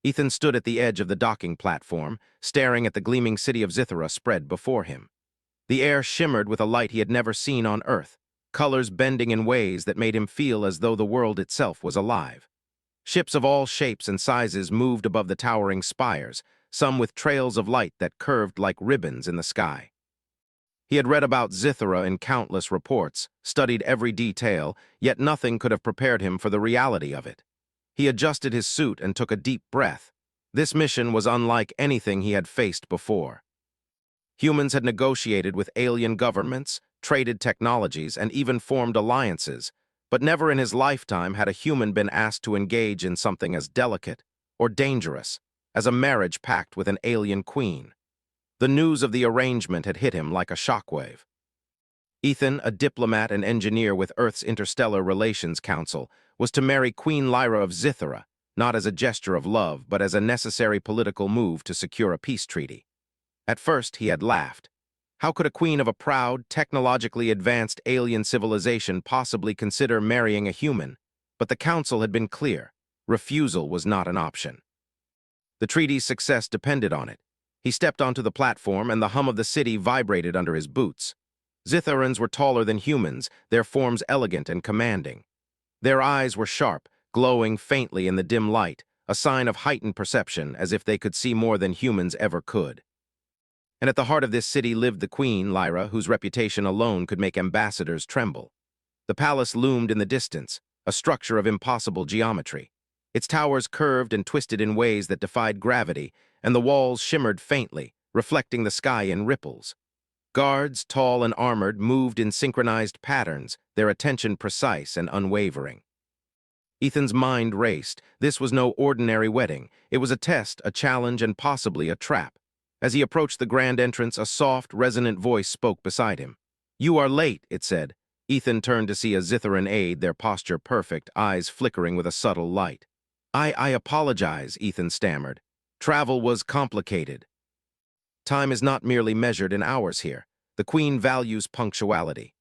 Ethan stood at the edge of the docking platform, staring at the gleaming city of Zithera spread before him. The air shimmered with a light he had never seen on Earth, colors bending in ways that made him feel as though the world itself was alive. Ships of all shapes and sizes moved above the towering spires, some with trails of light that curved like ribbons in the sky. He had read about Zithera in countless reports, studied every detail, yet nothing could have prepared him for the reality of it. He adjusted his suit and took a deep breath. This mission was unlike anything he had faced before. Humans had negotiated with alien governments, traded technologies, and even formed alliances, but never in his lifetime had a human been asked to engage in something as delicate or dangerous as a marriage pact with an alien queen. The news of the arrangement had hit him like a shockwave. Ethan, a diplomat and engineer with Earth's Interstellar Relations Council, was to marry Queen Lyra of Zithera, not as a gesture of love, but as a necessary political move to secure a peace treaty. At first, he had laughed. How could a queen of a proud, technologically advanced alien civilization possibly consider marrying a human? But the council had been clear. Refusal was not an option. The treaty's success depended on it. He stepped onto the platform, and the hum of the city vibrated under his boots. Zitherans were taller than humans, their forms elegant and commanding. Their eyes were sharp, glowing faintly in the dim light, a sign of heightened perception, as if they could see more than humans ever could. And at the heart of this city lived the queen, Lyra, whose reputation alone could make ambassadors tremble. The palace loomed in the distance, a structure of impossible geometry. Its towers curved and twisted in ways that defied gravity, and the walls shimmered faintly, reflecting the sky in ripples. Guards, tall and armored, moved in synchronized patterns, their attention precise and unwavering. Ethan's mind raced. This was no ordinary wedding. It was a test, a challenge, and possibly a trap. As he approached the grand entrance, a soft, resonant voice spoke beside him. "You are late," it said. Ethan turned to see a Zitheran aide, their posture perfect, eyes flickering with a subtle light. I apologize," Ethan stammered. "Travel was complicated." Time is not merely measured in hours here. The Queen values punctuality.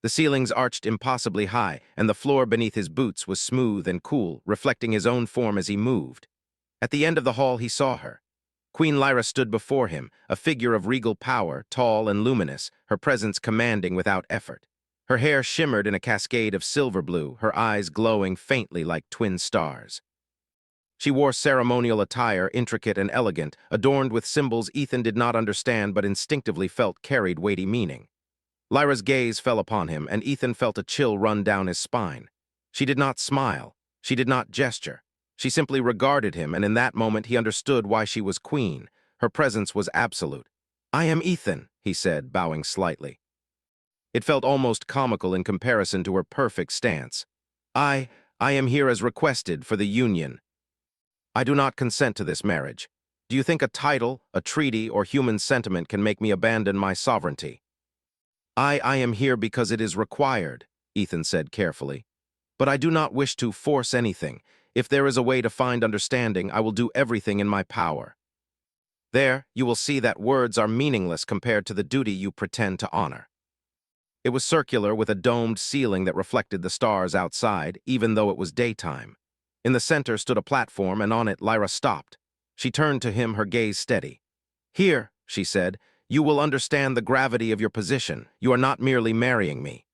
The ceilings arched impossibly high, and the floor beneath his boots was smooth and cool, reflecting his own form as he moved. At the end of the hall, he saw her. Queen Lyra stood before him, a figure of regal power, tall and luminous, her presence commanding without effort. Her hair shimmered in a cascade of silver blue, her eyes glowing faintly like twin stars. She wore ceremonial attire, intricate and elegant, adorned with symbols Ethan did not understand but instinctively felt carried weighty meaning. Lyra's gaze fell upon him, and Ethan felt a chill run down his spine. She did not smile. She did not gesture. She simply regarded him, and in that moment he understood why she was queen. Her presence was absolute. "I am Ethan," he said, bowing slightly. It felt almost comical in comparison to her perfect stance. I am here as requested for the union. I do not consent to this marriage. Do you think a title, a treaty, or human sentiment can make me abandon my sovereignty?" I am here because it is required," Ethan said carefully. "But I do not wish to force anything. If there is a way to find understanding, I will do everything in my power." There, you will see that words are meaningless compared to the duty you pretend to honor. It was circular with a domed ceiling that reflected the stars outside, even though it was daytime. In the center stood a platform, and on it Lyra stopped. She turned to him, her gaze steady. "Here," she said, "you will understand the gravity of your position. You are not merely marrying me.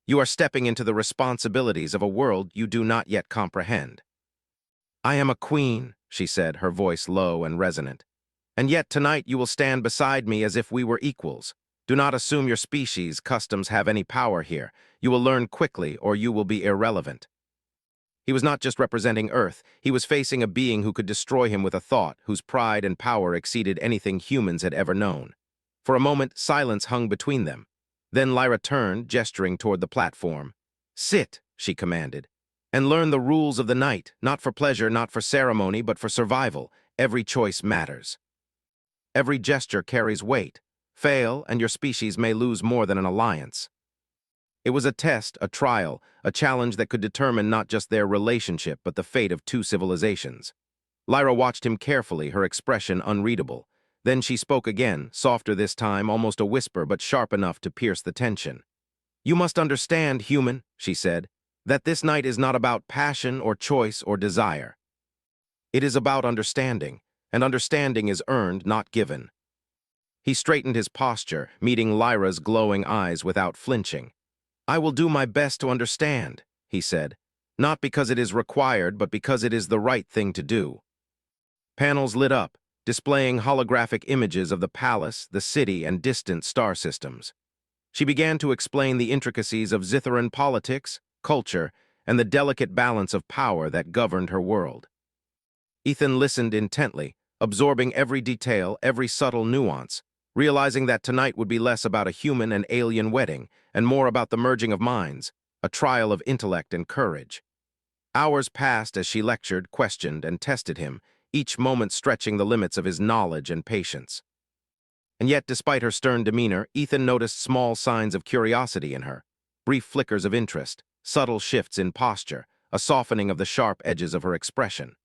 You are stepping into the responsibilities of a world you do not yet comprehend." "I am a queen," she said, her voice low and resonant. "And yet tonight you will stand beside me as if we were equals. Do not assume your species' customs have any power here. You will learn quickly, or you will be irrelevant." He was not just representing Earth. He was facing a being who could destroy him with a thought, whose pride and power exceeded anything humans had ever known. For a moment, silence hung between them. Then Lyra turned, gesturing toward the platform. "Sit," she commanded, "and learn the rules of the night, not for pleasure, not for ceremony, but for survival. Every choice matters. Every gesture carries weight. Fail, and your species may lose more than an alliance." It was a test, a trial, a challenge that could determine not just their relationship, but the fate of two civilizations. Lyra watched him carefully, her expression unreadable. Then she spoke again, softer this time, almost a whisper, but sharp enough to pierce the tension. "You must understand, human," she said, "that this night is not about passion or choice or desire. It is about understanding, and understanding is earned, not given. He straightened his posture, meeting Lyra's glowing eyes without flinching. "I will do my best to understand," he said, "not because it is required, but because it is the right thing to do." Panels lit up, displaying holographic images of the palace, the city, and distant star systems. She began to explain the intricacies of Zitharan politics, culture, and the delicate balance of power that governed her world. Ethan listened intently, absorbing every detail, every subtle nuance, realizing that tonight would be less about a human and alien wedding and more about the merging of minds, a trial of intellect and courage. Hours passed as she lectured, questioned, and tested him, each moment stretching the limits of his knowledge and patience. And yet, despite her stern demeanor, Ethan noticed small signs of curiosity in her, brief flickers of interest, subtle shifts in posture, a softening of the sharp edges of her expression.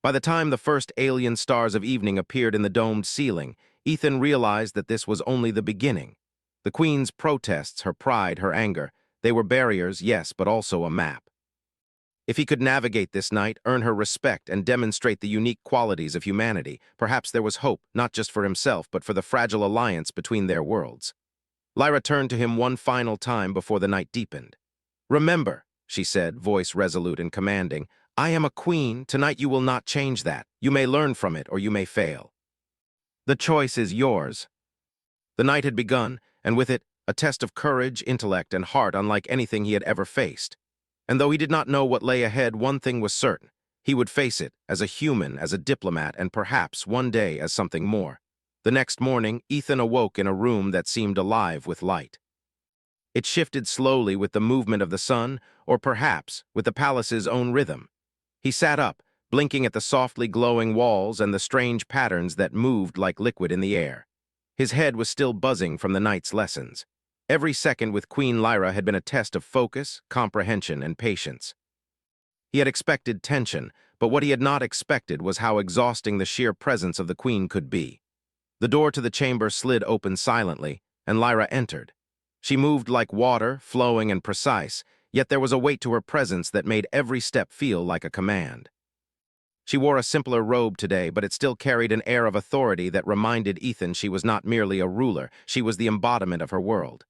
By the time the first alien stars of evening appeared in the domed ceiling, Ethan realized that this was only the beginning. The Queen's protests, her pride, her anger, they were barriers, yes, but also a map. If he could navigate this night, earn her respect, and demonstrate the unique qualities of humanity, perhaps there was hope, not just for himself, but for the fragile alliance between their worlds. Lyra turned to him one final time before the night deepened. "Remember," she said, voice resolute and commanding, "I am a queen. Tonight you will not change that. You may learn from it, or you may fail. The choice is yours." The night had begun, and with it, a test of courage, intellect, and heart unlike anything he had ever faced. And though he did not know what lay ahead, one thing was certain. He would face it, as a human, as a diplomat, and perhaps, one day, as something more. The next morning, Ethan awoke in a room that seemed alive with light. It shifted slowly with the movement of the sun, or perhaps with the palace's own rhythm. He sat up, blinking at the softly glowing walls and the strange patterns that moved like liquid in the air. His head was still buzzing from the night's lessons. Every second with Queen Lyra had been a test of focus, comprehension, and patience. He had expected tension, but what he had not expected was how exhausting the sheer presence of the Queen could be. The door to the chamber slid open silently, and Lyra entered. She moved like water, flowing and precise, yet there was a weight to her presence that made every step feel like a command. She wore a simpler robe today, but it still carried an air of authority that reminded Ethan she was not merely a ruler, she was the embodiment of her world.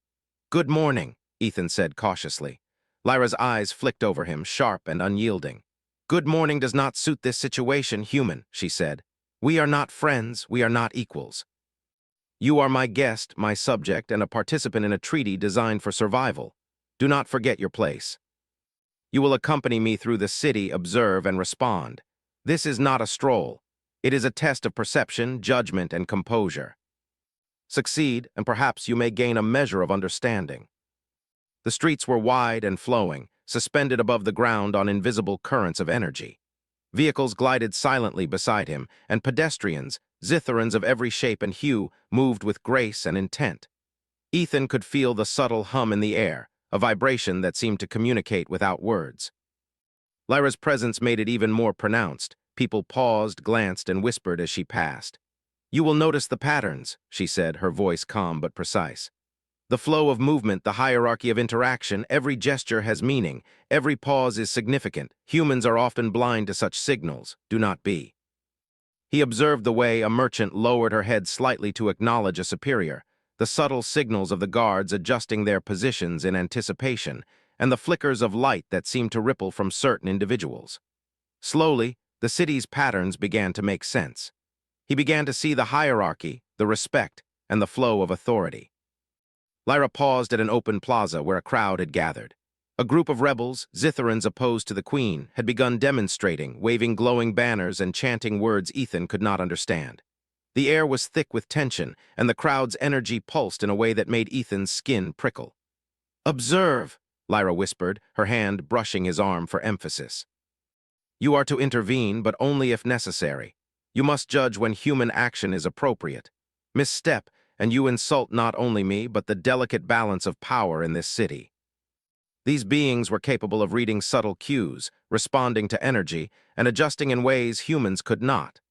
"Good morning," Ethan said cautiously. Lyra's eyes flicked over him, sharp and unyielding. "Good morning does not suit this situation, human," she said. "We are not friends, we are not equals. You are my guest, my subject, and a participant in a treaty designed for survival. Do not forget your place. You will accompany me through the city, observe, and respond. This is not a stroll. It is a test of perception, judgment, and composure. Succeed, and perhaps you may gain a measure of understanding." The streets were wide and flowing, suspended above the ground on invisible currents of energy. Vehicles glided silently beside him, and pedestrians, Zitharans of every shape and hue, moved with grace and intent. Ethan could feel the subtle hum in the air, a vibration that seemed to communicate without words. Lyra's presence made it even more pronounced. People paused, glanced, and whispered as she passed. "You will notice the patterns," she said, her voice calm but precise. "The flow of movement, the hierarchy of interaction, every gesture has meaning, every pause is significant. Humans are often blind to such signals. Do not be." He observed the way a merchant lowered her head slightly to acknowledge a superior, the subtle signals of the guards adjusting their positions in anticipation, and the flickers of light that seemed to ripple from certain individuals. Slowly, the city's patterns began to make sense. He began to see the hierarchy, the respect, and the flow of authority. Lyra paused at an open plaza where a crowd had gathered. A group of rebels, Zitharans opposed to the Queen, had begun demonstrating, waving glowing banners and chanting words Ethan could not understand. The air was thick with tension, and the crowd's energy pulsed in a way that made Ethan's skin prickle. "Observe," Lyra whispered, her hand brushing his arm for emphasis. "You are to intervene, but only if necessary. You must judge when human action is appropriate. Misstep, and you insult not only me, but the delicate balance of power in this city." These beings were capable of reading subtle cues, responding to energy, and adjusting in ways humans could not.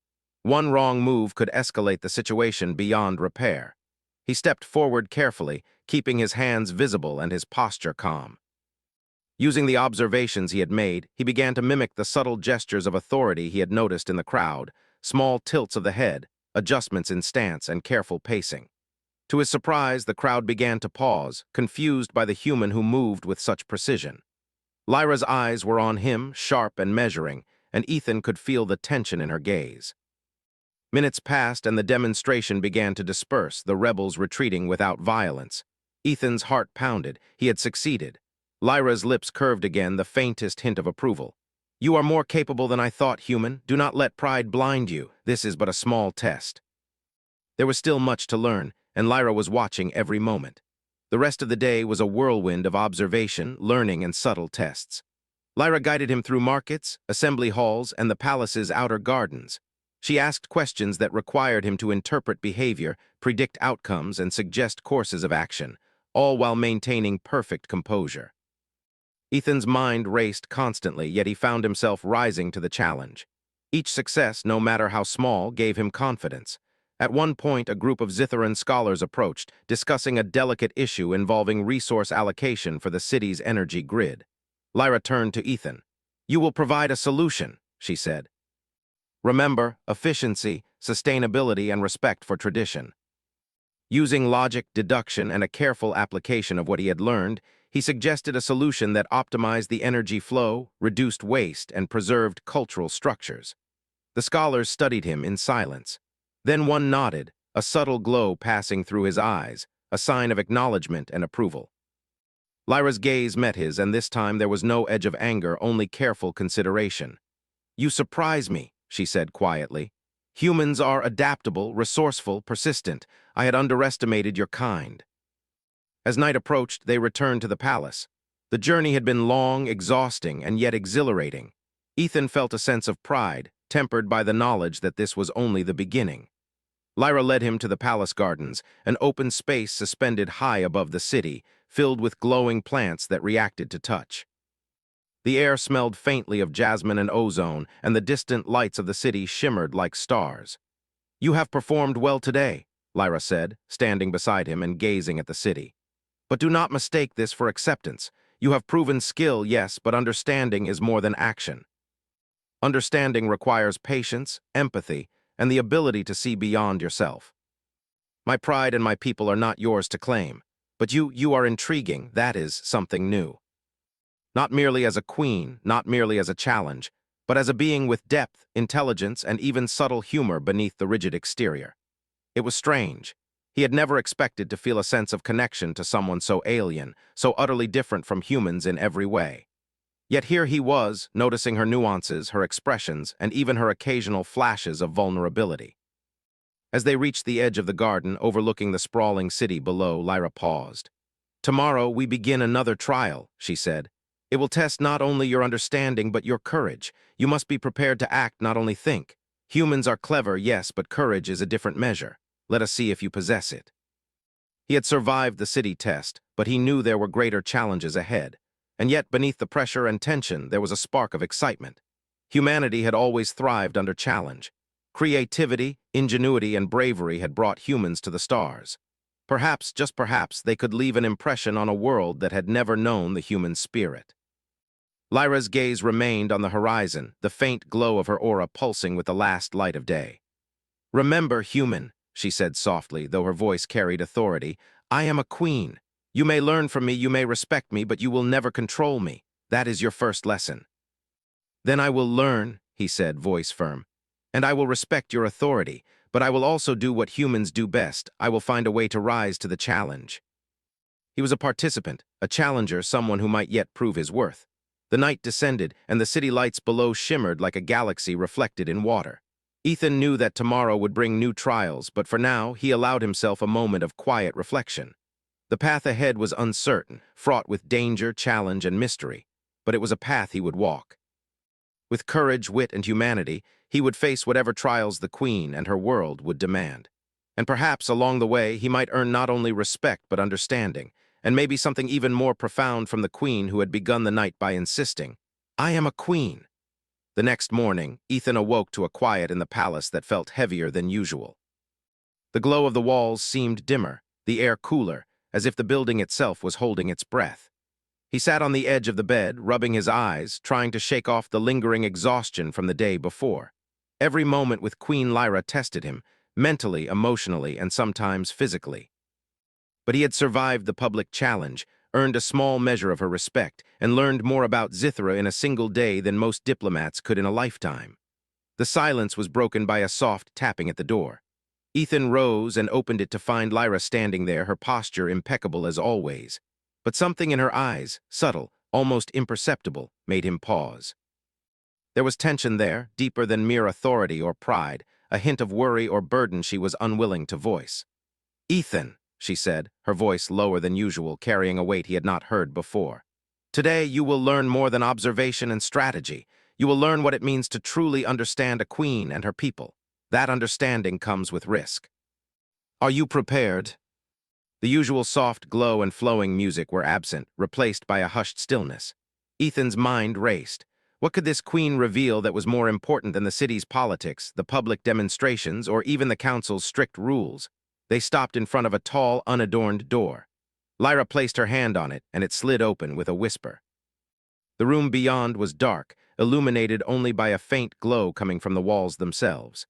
One wrong move could escalate the situation beyond repair. He stepped forward carefully, keeping his hands visible and his posture calm. Using the observations he had made, he began to mimic the subtle gestures of authority he had noticed in the crowd, small tilts of the head, adjustments in stance, and careful pacing. To his surprise, the crowd began to pause, confused by the human who moved with such precision. Lyra's eyes were on him, sharp and measuring, and Ethan could feel the tension in her gaze. Minutes passed and the demonstration began to disperse, the rebels retreating without violence. Ethan's heart pounded. He had succeeded. Lyra's lips curved again, the faintest hint of approval. "You are more capable than I thought, human. Do not let pride blind you. This is but a small test." There was still much to learn, and Lyra was watching every moment. The rest of the day was a whirlwind of observation, learning, and subtle tests. Lyra guided him through markets, assembly halls, and the palace's outer gardens. She asked questions that required him to interpret behavior, predict outcomes, and suggest courses of action, all while maintaining perfect composure. Ethan's mind raced constantly, yet he found himself rising to the challenge. Each success, no matter how small, gave him confidence. At one point, a group of Zitharan scholars approached, discussing a delicate issue involving resource allocation for the city's energy grid. Lyra turned to Ethan. "You will provide a solution," she said. "Remember, efficiency, sustainability, and respect for tradition." Using logic, deduction, and a careful application of what he had learned, he suggested a solution that optimized the energy flow, reduced waste, and preserved cultural structures. The scholars studied him in silence. Then one nodded, a subtle glow passing through his eyes, a sign of acknowledgement and approval. Lyra's gaze met his, and this time there was no edge of anger, only careful consideration. "You surprise me," she said quietly. "Humans are adaptable, resourceful, persistent. I had underestimated your kind." As night approached, they returned to the palace. The journey had been long, exhausting, and yet exhilarating. Ethan felt a sense of pride, tempered by the knowledge that this was only the beginning. Lyra led him to the palace gardens, an open space suspended high above the city, filled with glowing plants that reacted to touch. The air smelled faintly of jasmine and ozone, and the distant lights of the city shimmered like stars. "You have performed well today," Lyra said, standing beside him and gazing at the city. "But do not mistake this for acceptance. You have proven skill, yes, but understanding is more than action. Understanding requires patience, empathy, and the ability to see beyond yourself. My pride and my people are not yours to claim, but you are intriguing. That is something new. Not merely as a queen, not merely as a challenge, but as a being with depth, intelligence, and even subtle humor beneath the rigid exterior." It was strange. He had never expected to feel a sense of connection to someone so alien, so utterly different from humans in every way. Yet here he was, noticing her nuances, her expressions, and even her occasional flashes of vulnerability. As they reached the edge of the garden, overlooking the sprawling city below, Lyra paused. "Tomorrow we begin another trial," she said. "It will test not only your understanding, but your courage. You must be prepared to act, not only think. Humans are clever, yes, but courage is a different measure. Let us see if you possess it." He had survived the city test, but he knew there were greater challenges ahead. And yet, beneath the pressure and tension, there was a spark of excitement. Humanity had always thrived under challenge. Creativity, ingenuity, and bravery had brought humans to the stars. Perhaps, just perhaps, they could leave an impression on a world that had never known the human spirit. Lyra's gaze remained on the horizon, the faint glow of her aura pulsing with the last light of day. "Remember, human," she said softly, though her voice carried authority, "I am a queen. You may learn from me, you may respect me, but you will never control me. That is your first lesson." "Then I will learn," he said, voice firm. "And I will respect your authority, but I will also do what humans do best. I will find a way to rise to the challenge." He was a participant, a challenger, someone who might yet prove his worth. The night descended, and the city lights below shimmered like a galaxy reflected in water. Ethan knew that tomorrow would bring new trials, but for now, he allowed himself a moment of quiet reflection. The path ahead was uncertain, fraught with danger, challenge, and mystery, but it was a path he would walk. With courage, wit, and humanity, he would face whatever trials the Queen and her world would demand. And perhaps along the way, he might earn not only respect but understanding, and maybe something even more profound from the Queen who had begun the night by insisting, "I am a queen." The next morning, Ethan awoke to a quiet in the palace that felt heavier than usual. The glow of the walls seemed dimmer, the air cooler, as if the building itself was holding its breath. He sat on the edge of the bed, rubbing his eyes, trying to shake off the lingering exhaustion from the day before. Every moment with Queen Lyra tested him, mentally, emotionally, and sometimes physically. But he had survived the public challenge, earned a small measure of her respect, and learned more about Zythera in a single day than most diplomats could in a lifetime. The silence was broken by a soft tapping at the door. Ethan rose and opened it to find Lyra standing there, her posture impeccable as always. But something in her eyes, subtle, almost imperceptible, made him pause. There was tension there, deeper than mere authority or pride, a hint of worry or burden she was unwilling to voice. "Ethan," she said, her voice lower than usual, carrying a weight he had not heard before. "Today you will learn more than observation and strategy. You will learn what it means to truly understand a queen and her people. That understanding comes with risk. Are you prepared?" The usual soft glow and flowing music were absent, replaced by a hushed stillness. Ethan's mind raced. What could this queen reveal that was more important than the city's politics, the public demonstrations, or even the council's strict rules? They stopped in front of a tall, unadorned door. Lyra placed her hand on it, and it slid open with a whisper. The room beyond was dark, illuminated only by a faint glow coming from the walls themselves.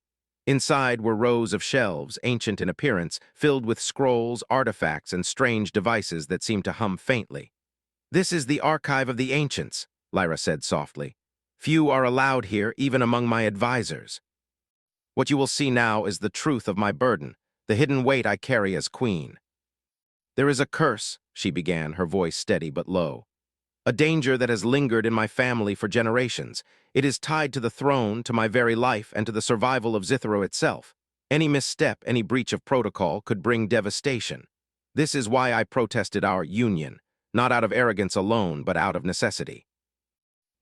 Inside were rows of shelves, ancient in appearance, filled with scrolls, artifacts, and strange devices that seemed to hum faintly. "This is the archive of the ancients," Lyra said softly. "Few are allowed here, even among my advisors. What you will see now is the truth of my burden, the hidden weight I carry as queen. There is a curse," she began, her voice steady but low. "A danger that has lingered in my family for generations. It is tied to the throne, to my very life, and to the survival of Zythera itself. Any misstep, any breach of protocol could bring devastation. This is why I protested our union, not out of arrogance alone, but out of necessity."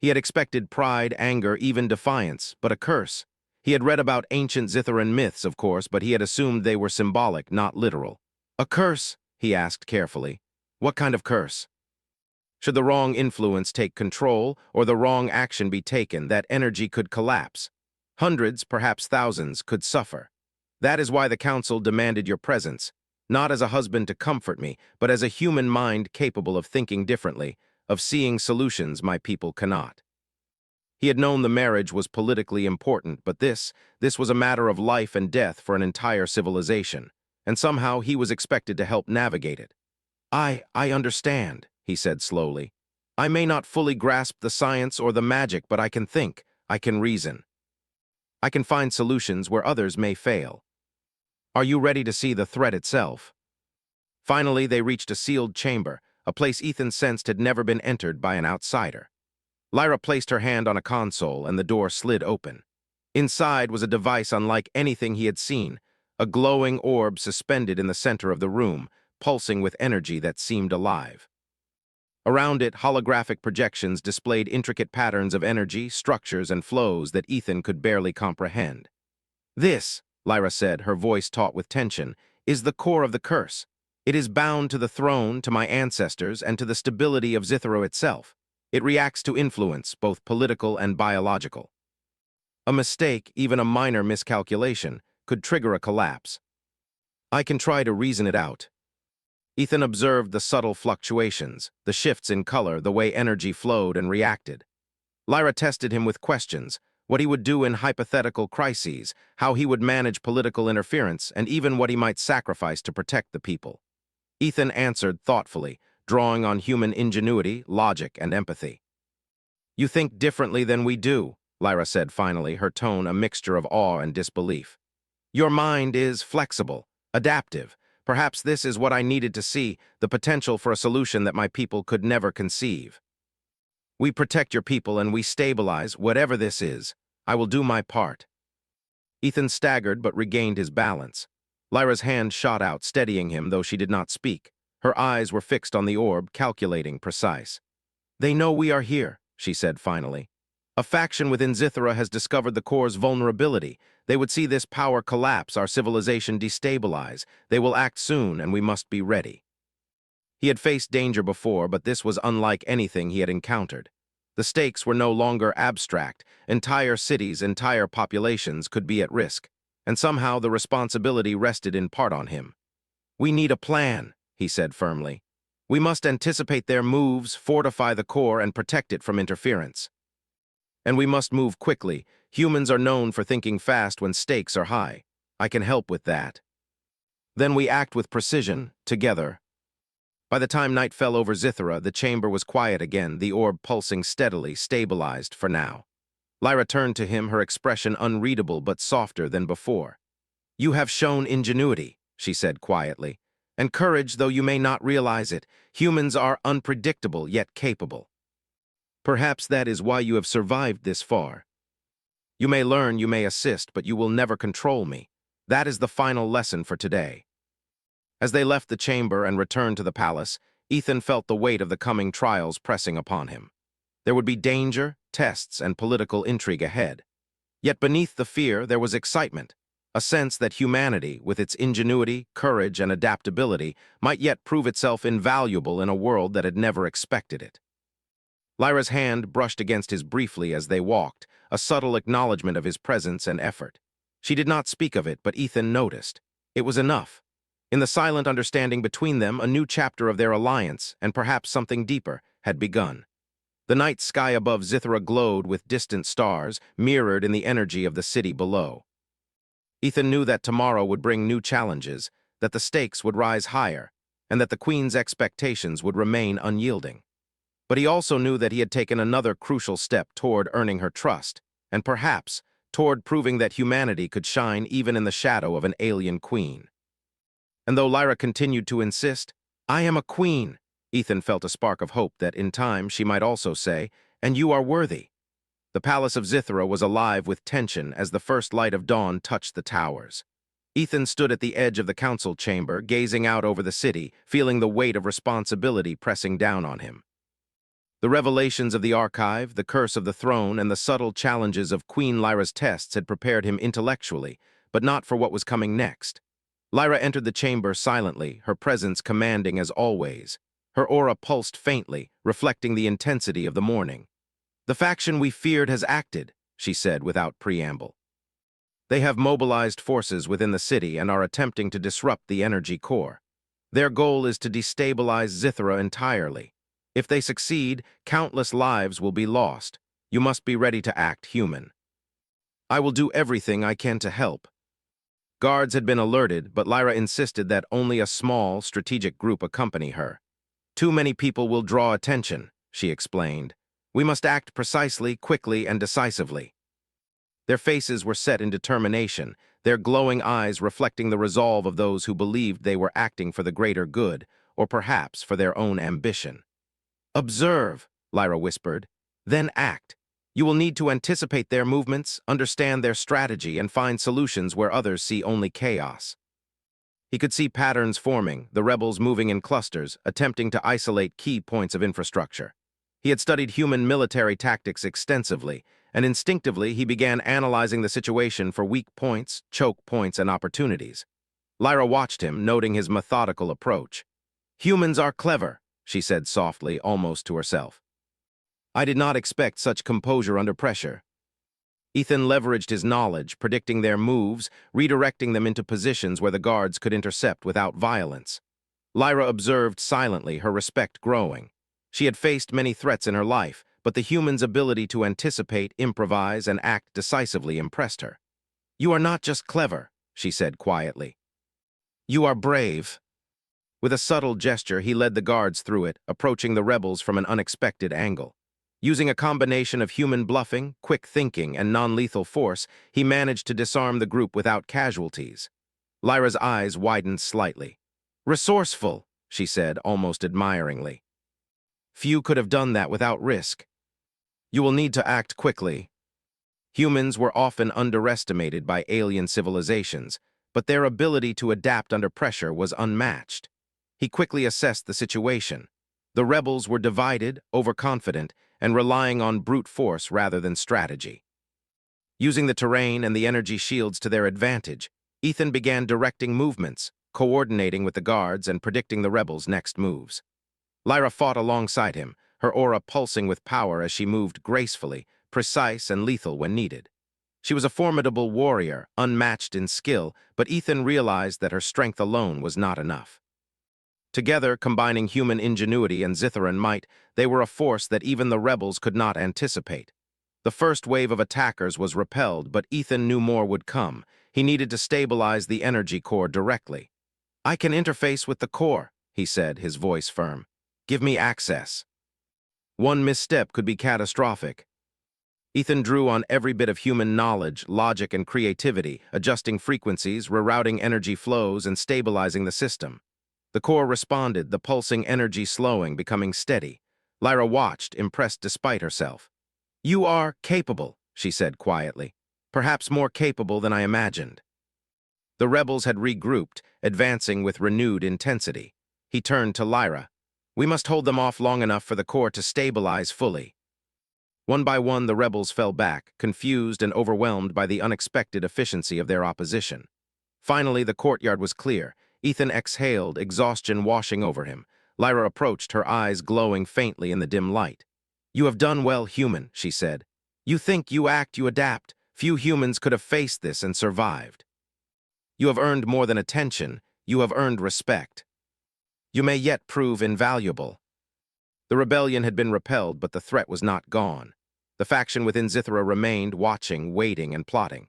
He had expected pride, anger, even defiance, but a curse. He had read about ancient Zytheran myths, of course, but he had assumed they were symbolic, not literal. "A curse?" he asked carefully. "What kind of curse?" Should the wrong influence take control, or the wrong action be taken, that energy could collapse. Hundreds, perhaps thousands, could suffer. That is why the council demanded your presence, not as a husband to comfort me, but as a human mind capable of thinking differently, of seeing solutions my people cannot. He had known the marriage was politically important, but this was a matter of life and death for an entire civilization, and somehow he was expected to help navigate it. I understand," he said slowly. "I may not fully grasp the science or the magic, but I can think, I can reason. I can find solutions where others may fail. Are you ready to see the threat itself?" Finally, they reached a sealed chamber, a place Ethan sensed had never been entered by an outsider. Lyra placed her hand on a console, and the door slid open. Inside was a device unlike anything he had seen, a glowing orb suspended in the center of the room, pulsing with energy that seemed alive. Around it, holographic projections displayed intricate patterns of energy, structures, and flows that Ethan could barely comprehend. "This," Lyra said, her voice taut with tension, "is the core of the curse. It is bound to the throne, to my ancestors, and to the stability of Zythera itself. It reacts to influence, both political and biological. A mistake, even a minor miscalculation, could trigger a collapse. I can try to reason it out." Ethan observed the subtle fluctuations, the shifts in color, the way energy flowed and reacted. Lyra tested him with questions, what he would do in hypothetical crises, how he would manage political interference, and even what he might sacrifice to protect the people. Ethan answered thoughtfully, drawing on human ingenuity, logic, and empathy. "You think differently than we do," Lyra said finally, her tone a mixture of awe and disbelief. "Your mind is flexible, adaptive. Perhaps this is what I needed to see, the potential for a solution that my people could never conceive. We protect your people and we stabilize, whatever this is. I will do my part." Ethan staggered but regained his balance. Lyra's hand shot out, steadying him, though she did not speak. Her eyes were fixed on the orb, calculating, precise. "They know we are here," she said finally. "A faction within Zythera has discovered the core's vulnerability. They would see this power collapse, our civilization destabilize. They will act soon, and we must be ready." He had faced danger before, but this was unlike anything he had encountered. The stakes were no longer abstract. Entire cities, entire populations could be at risk, and somehow the responsibility rested in part on him. "We need a plan," he said firmly. We must anticipate their moves, fortify the core, and protect it from interference. And we must move quickly. Humans are known for thinking fast when stakes are high. I can help with that. Then we act with precision, together. By the time night fell over Zithra, the chamber was quiet again, the orb pulsing steadily, stabilized for now. Lyra turned to him, her expression unreadable but softer than before. "You have shown ingenuity," she said quietly, "and courage, though you may not realize it. Humans are unpredictable yet capable. Perhaps that is why you have survived this far. You may learn, you may assist, but you will never control me. That is the final lesson for today." As they left the chamber and returned to the palace, Ethan felt the weight of the coming trials pressing upon him. There would be danger, tests, and political intrigue ahead. Yet beneath the fear, there was excitement, a sense that humanity, with its ingenuity, courage, and adaptability, might yet prove itself invaluable in a world that had never expected it. Lyra's hand brushed against his briefly as they walked, a subtle acknowledgement of his presence and effort. She did not speak of it, but Ethan noticed. It was enough. In the silent understanding between them, a new chapter of their alliance, and perhaps something deeper, had begun. The night sky above Zithra glowed with distant stars, mirrored in the energy of the city below. Ethan knew that tomorrow would bring new challenges, that the stakes would rise higher, and that the Queen's expectations would remain unyielding. But he also knew that he had taken another crucial step toward earning her trust, and perhaps toward proving that humanity could shine even in the shadow of an alien queen. And though Lyra continued to insist, "I am a queen," Ethan felt a spark of hope that in time she might also say, "And you are worthy." The palace of Zithra was alive with tension as the first light of dawn touched the towers. Ethan stood at the edge of the council chamber, gazing out over the city, feeling the weight of responsibility pressing down on him. The revelations of the archive, the curse of the throne, and the subtle challenges of Queen Lyra's tests had prepared him intellectually, but not for what was coming next. Lyra entered the chamber silently, her presence commanding as always. Her aura pulsed faintly, reflecting the intensity of the morning. "The faction we feared has acted," she said without preamble. "They have mobilized forces within the city and are attempting to disrupt the energy core. Their goal is to destabilize Zithra entirely. If they succeed, countless lives will be lost. You must be ready to act human. I will do everything I can to help." Guards had been alerted, but Lyra insisted that only a small, strategic group accompany her. "Too many people will draw attention," she explained. "We must act precisely, quickly, and decisively." Their faces were set in determination, their glowing eyes reflecting the resolve of those who believed they were acting for the greater good, or perhaps for their own ambition. "Observe," Lyra whispered, "then act. You will need to anticipate their movements, understand their strategy, and find solutions where others see only chaos." He could see patterns forming, the rebels moving in clusters, attempting to isolate key points of infrastructure. He had studied human military tactics extensively, and instinctively he began analyzing the situation for weak points, choke points, and opportunities. Lyra watched him, noting his methodical approach. "Humans are clever," she said softly, almost to herself. "I did not expect such composure under pressure." Ethan leveraged his knowledge, predicting their moves, redirecting them into positions where the guards could intercept without violence. Lyra observed silently, her respect growing. She had faced many threats in her life, but the human's ability to anticipate, improvise, and act decisively impressed her. "You are not just clever," she said quietly. "You are brave." With a subtle gesture, he led the guards through it, approaching the rebels from an unexpected angle. Using a combination of human bluffing, quick thinking, and non-lethal force, he managed to disarm the group without casualties. Lyra's eyes widened slightly. "Resourceful," she said, almost admiringly. "Few could have done that without risk. You will need to act quickly." Humans were often underestimated by alien civilizations, but their ability to adapt under pressure was unmatched. He quickly assessed the situation. The rebels were divided, overconfident, and relying on brute force rather than strategy. Using the terrain and the energy shields to their advantage, Ethan began directing movements, coordinating with the guards and predicting the rebels' next moves. Lyra fought alongside him, her aura pulsing with power as she moved gracefully, precise and lethal when needed. She was a formidable warrior, unmatched in skill, but Ethan realized that her strength alone was not enough. Together, combining human ingenuity and Zitharan might, they were a force that even the rebels could not anticipate. The first wave of attackers was repelled, but Ethan knew more would come. He needed to stabilize the energy core directly. "I can interface with the core," he said, his voice firm. "Give me access." One misstep could be catastrophic. Ethan drew on every bit of human knowledge, logic, and creativity, adjusting frequencies, rerouting energy flows, and stabilizing the system. The core responded, the pulsing energy slowing, becoming steady. Lyra watched, impressed despite herself. "You are capable," she said quietly. "Perhaps more capable than I imagined." The rebels had regrouped, advancing with renewed intensity. He turned to Lyra. "We must hold them off long enough for the core to stabilize fully." One by one, the rebels fell back, confused and overwhelmed by the unexpected efficiency of their opposition. Finally, the courtyard was clear. Ethan exhaled, exhaustion washing over him. Lyra approached, her eyes glowing faintly in the dim light. "You have done well, human," she said. "You think, you act, you adapt. Few humans could have faced this and survived. You have earned more than attention. You have earned respect. You may yet prove invaluable." The rebellion had been repelled, but the threat was not gone. The faction within Zithra remained, watching, waiting, and plotting.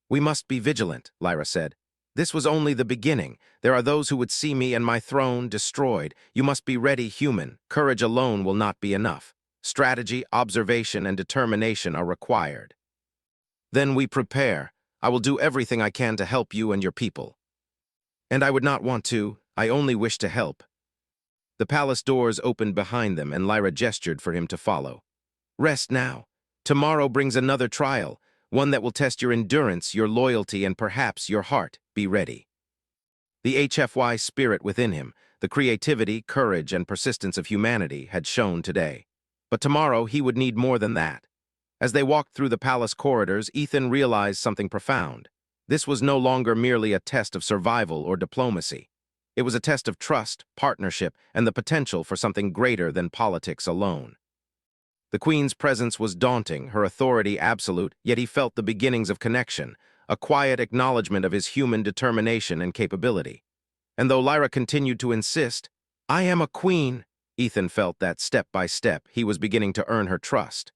"We must be vigilant," Lyra said. "This was only the beginning. There are those who would see me and my throne destroyed. You must be ready, human. Courage alone will not be enough. Strategy, observation, and determination are required." "Then we prepare. I will do everything I can to help you and your people." "And I would not want to. I only wish to help." The palace doors opened behind them, and Lyra gestured for him to follow. "Rest now. Tomorrow brings another trial, one that will test your endurance, your loyalty, and perhaps your heart. Be ready." The HFY spirit within him, the creativity, courage, and persistence of humanity, had shown today. But tomorrow he would need more than that. As they walked through the palace corridors, Ethan realized something profound. This was no longer merely a test of survival or diplomacy. It was a test of trust, partnership, and the potential for something greater than politics alone. The Queen's presence was daunting, her authority absolute, yet he felt the beginnings of connection, a quiet acknowledgement of his human determination and capability. And though Lyra continued to insist, "I am a queen," Ethan felt that step by step he was beginning to earn her trust.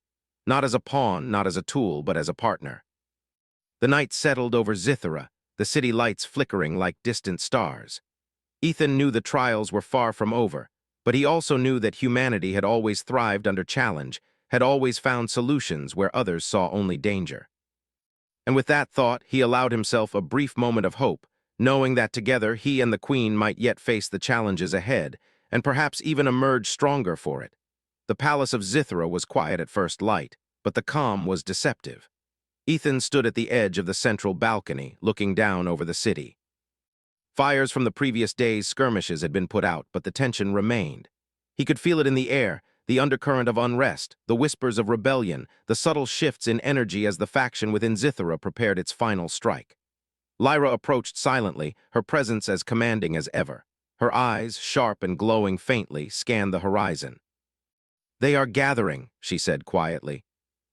Not as a pawn, not as a tool, but as a partner. The night settled over Zithra, the city lights flickering like distant stars. Ethan knew the trials were far from over, but he also knew that humanity had always thrived under challenge, had always found solutions where others saw only danger. And with that thought, he allowed himself a brief moment of hope, knowing that together he and the Queen might yet face the challenges ahead, and perhaps even emerge stronger for it. The palace of Zithra was quiet at first light, but the calm was deceptive. Ethan stood at the edge of the central balcony, looking down over the city. Fires from the previous day's skirmishes had been put out, but the tension remained. He could feel it in the air, the undercurrent of unrest, the whispers of rebellion, the subtle shifts in energy as the faction within Zithra prepared its final strike. Lyra approached silently, her presence as commanding as ever. Her eyes, sharp and glowing faintly, scanned the horizon. "They are gathering," she said quietly.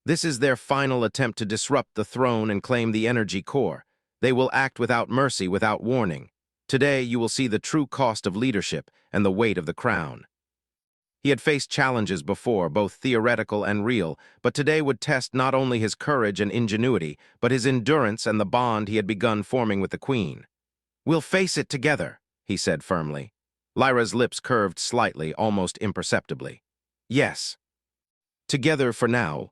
"This is their final attempt to disrupt the throne and claim the energy core. They will act without mercy, without warning. Today you will see the true cost of leadership and the weight of the crown." He had faced challenges before, both theoretical and real, but today would test not only his courage and ingenuity, but his endurance and the bond he had begun forming with the Queen. "We'll face it together," he said firmly. Lyra's lips curved slightly, almost imperceptibly. "Yes. Together for now."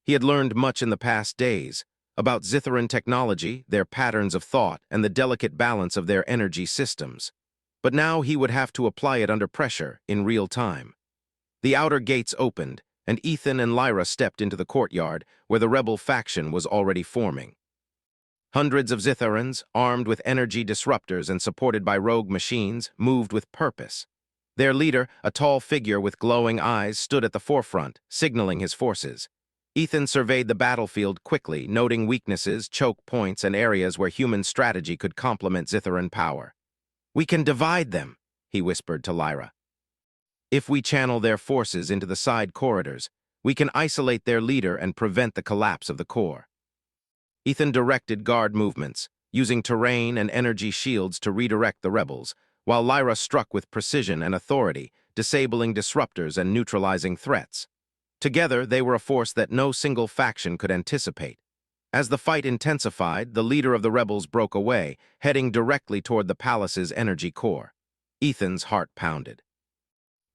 He had learned much in the past days, about Zitharan technology, their patterns of thought, and the delicate balance of their energy systems. But now he would have to apply it under pressure, in real time. The outer gates opened, and Ethan and Lyra stepped into the courtyard, where the rebel faction was already forming. Hundreds of Zitharans, armed with energy disruptors and supported by rogue machines, moved with purpose. Their leader, a tall figure with glowing eyes, stood at the forefront, signaling his forces. Ethan surveyed the battlefield quickly, noting weaknesses, choke points, and areas where human strategy could complement Zitharan power. "We can divide them," he whispered to Lyra. "If we channel their forces into the side corridors, we can isolate their leader and prevent the collapse of the core." Ethan directed guard movements, using terrain and energy shields to redirect the rebels, while Lyra struck with precision and authority, disabling disruptors and neutralizing threats. Together, they were a force that no single faction could anticipate. As the fight intensified, the leader of the rebels broke away, heading directly toward the palace's energy core. Ethan's heart pounded.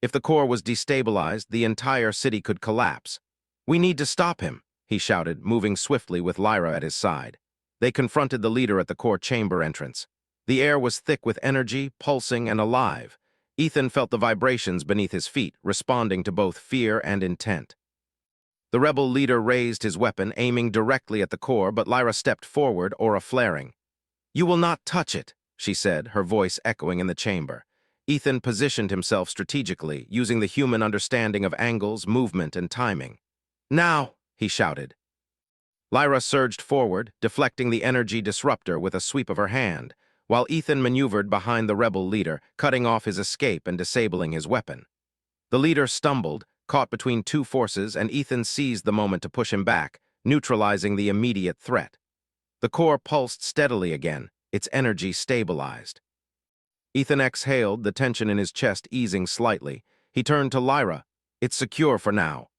If the core was destabilized, the entire city could collapse. "We need to stop him," he shouted, moving swiftly with Lyra at his side. They confronted the leader at the core chamber entrance. The air was thick with energy, pulsing and alive. Ethan felt the vibrations beneath his feet, responding to both fear and intent. The rebel leader raised his weapon, aiming directly at the core, but Lyra stepped forward, aura flaring. "You will not touch it," she said, her voice echoing in the chamber. Ethan positioned himself strategically, using the human understanding of angles, movement, and timing. "Now!" he shouted. Lyra surged forward, deflecting the energy disruptor with a sweep of her hand, while Ethan maneuvered behind the rebel leader, cutting off his escape and disabling his weapon. The leader stumbled, caught between two forces, and Ethan seized the moment to push him back, neutralizing the immediate threat. The core pulsed steadily again, its energy stabilized. Ethan exhaled, the tension in his chest easing slightly. He turned to Lyra. "It's secure for now.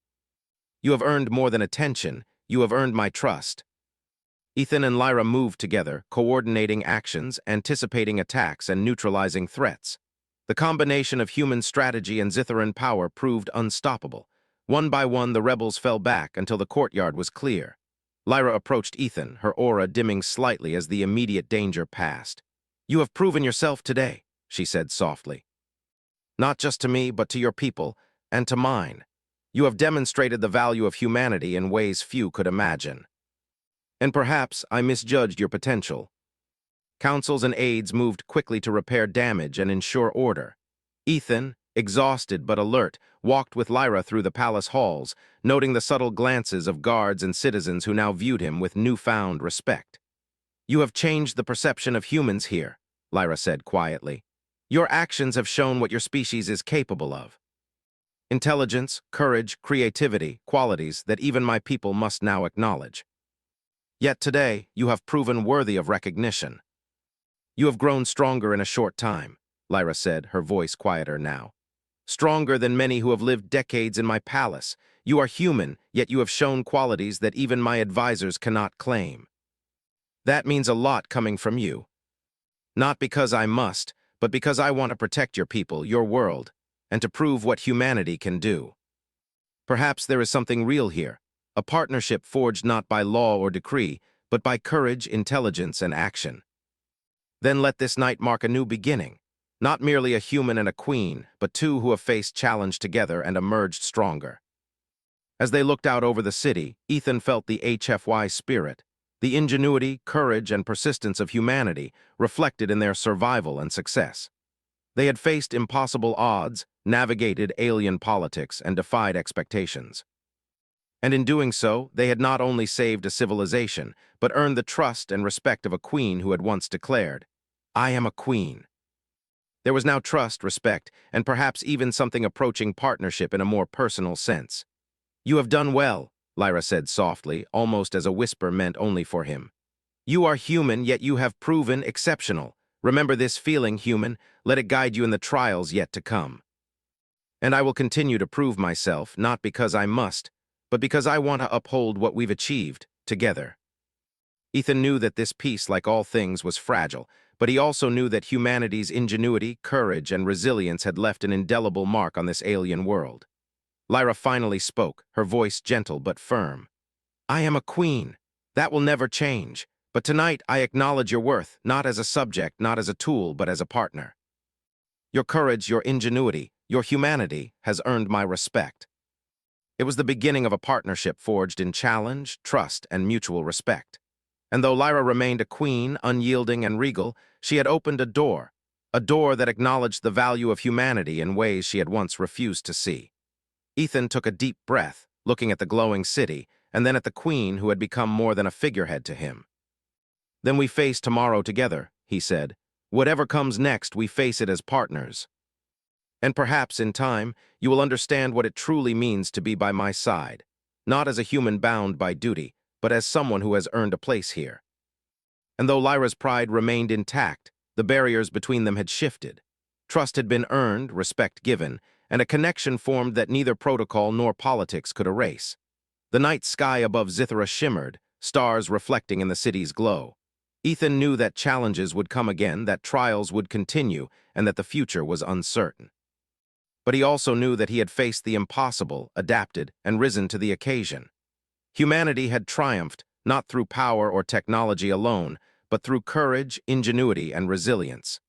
You have earned more than attention. You have earned my trust." Ethan and Lyra moved together, coordinating actions, anticipating attacks, and neutralizing threats. The combination of human strategy and Zitharan power proved unstoppable. One by one, the rebels fell back until the courtyard was clear. Lyra approached Ethan, her aura dimming slightly as the immediate danger passed. "You have proven yourself today," she said softly. "Not just to me, but to your people, and to mine. You have demonstrated the value of humanity in ways few could imagine. And perhaps I misjudged your potential." Councils and aides moved quickly to repair damage and ensure order. Ethan, exhausted but alert, walked with Lyra through the palace halls, noting the subtle glances of guards and citizens who now viewed him with newfound respect. "You have changed the perception of humans here," Lyra said quietly. "Your actions have shown what your species is capable of. Intelligence, courage, creativity, qualities that even my people must now acknowledge. Yet today, you have proven worthy of recognition." "You have grown stronger in a short time," Lyra said, her voice quieter now. "Stronger than many who have lived decades in my palace. You are human, yet you have shown qualities that even my advisors cannot claim. That means a lot coming from you. Not because I must, but because I want to protect your people, your world, and to prove what humanity can do. Perhaps there is something real here, a partnership forged not by law or decree, but by courage, intelligence, and action. Then let this night mark a new beginning, not merely a human and a queen, but two who have faced challenge together and emerged stronger." As they looked out over the city, Ethan felt the HFY spirit, the ingenuity, courage, and persistence of humanity reflected in their survival and success. They had faced impossible odds, navigated alien politics, and defied expectations. And in doing so, they had not only saved a civilization, but earned the trust and respect of a queen who had once declared, "I am a queen." There was now trust, respect, and perhaps even something approaching partnership in a more personal sense. "You have done well," Lyra said softly, almost as a whisper meant only for him. "You are human, yet you have proven exceptional. Remember this feeling, human. Let it guide you in the trials yet to come. And I will continue to prove myself, not because I must, but because I want to uphold what we've achieved, together." Ethan knew that this peace, like all things, was fragile, but he also knew that humanity's ingenuity, courage, and resilience had left an indelible mark on this alien world. Lyra finally spoke, her voice gentle but firm. "I am a queen. That will never change. But tonight I acknowledge your worth, not as a subject, not as a tool, but as a partner. Your courage, your ingenuity, your humanity has earned my respect." It was the beginning of a partnership forged in challenge, trust, and mutual respect. And though Lyra remained a queen, unyielding and regal, she had opened a door that acknowledged the value of humanity in ways she had once refused to see. Ethan took a deep breath, looking at the glowing city, and then at the queen who had become more than a figurehead to him. "Then we face tomorrow together," he said. "Whatever comes next, we face it as partners. And perhaps, in time, you will understand what it truly means to be by my side, not as a human bound by duty, but as someone who has earned a place here." And though Lyra's pride remained intact, the barriers between them had shifted. Trust had been earned, respect given, and a connection formed that neither protocol nor politics could erase. The night sky above Zithra shimmered, stars reflecting in the city's glow. Ethan knew that challenges would come again, that trials would continue, and that the future was uncertain. But he also knew that he had faced the impossible, adapted, and risen to the occasion. Humanity had triumphed, not through power or technology alone, but through courage, ingenuity, and resilience.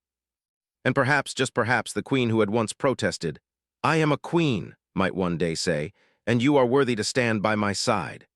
And perhaps, just perhaps, the queen who had once protested, "I am a queen," might one day say, "and you are worthy to stand by my side."